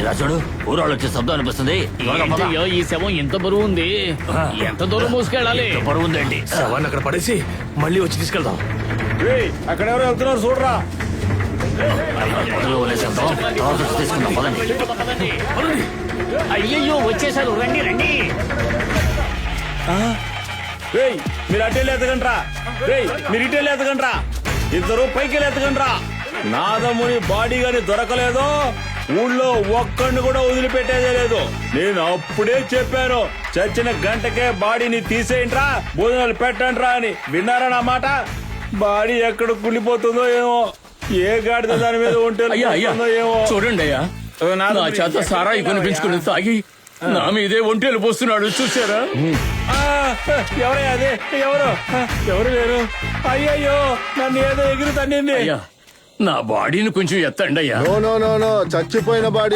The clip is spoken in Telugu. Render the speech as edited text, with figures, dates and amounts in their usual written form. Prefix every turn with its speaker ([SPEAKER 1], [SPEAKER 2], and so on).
[SPEAKER 1] ఇలా చూడు, ఊరాళ్ళు వచ్చే శబ్దం అనిపిస్తుంది.
[SPEAKER 2] ఏంటయ్యో ఈ శవం ఎంత బరువు ఉంది? ఎంత దూరం మోసుకెళ్ళాలి?
[SPEAKER 1] బరువు ఉందేంటి?
[SPEAKER 3] శవాన్ని అక్కడ పడేసి మళ్ళీ వచ్చి తీసుకెళ్దాం.
[SPEAKER 4] అక్కడ ఎవరు వెళ్తున్నారు చూడరా.
[SPEAKER 1] మొదలు వదిలే శబ్దం, తర్వాత వచ్చి తీసుకుందాం. పదండి.
[SPEAKER 2] అయ్యయ్యో వచ్చేసారు, రండి రండి.
[SPEAKER 4] మీరు అటెళ్ళి ఎత్తకండ్రా. మీరు ఇటెళ్ళి ఎత్తకండ్రా. ఇద్దరు పైకి ఎత్తకండ్రా. నాదమ్ముని బాడీ గాని దొరకలేదు, ఊళ్ళో ఒక్కడిని కూడా వదిలిపెట్టేదే లేదు. నేను అప్పుడే చెప్పాను, చచ్చిన గంటకే బాడీని తీసేయండిరా, భోజనాలు పెట్టండిరా అని. విన్నారా నా మాట? బాడీ ఎక్కడ కుళ్ళిపోతుందో ఏమో, ఏ గాడిద దాని మీద ఉంటే ఏమో.
[SPEAKER 5] చూడండి అయ్యా, నా చేత సారాయి కొనిపించుకుని తాగి నా మీదే ఒంటేలు పోస్తున్నాడు, చూసారా?
[SPEAKER 4] ఎవరయ్యా అదే? ఎవరు లేరు. అయ్యయ్యో, నన్ను ఏదో ఎగిరి తన్నింది.
[SPEAKER 5] అయ్యా, నా బాడీని కొంచెం ఎత్తండి అయ్యా.
[SPEAKER 6] నో చచ్చిపోయిన బాడీ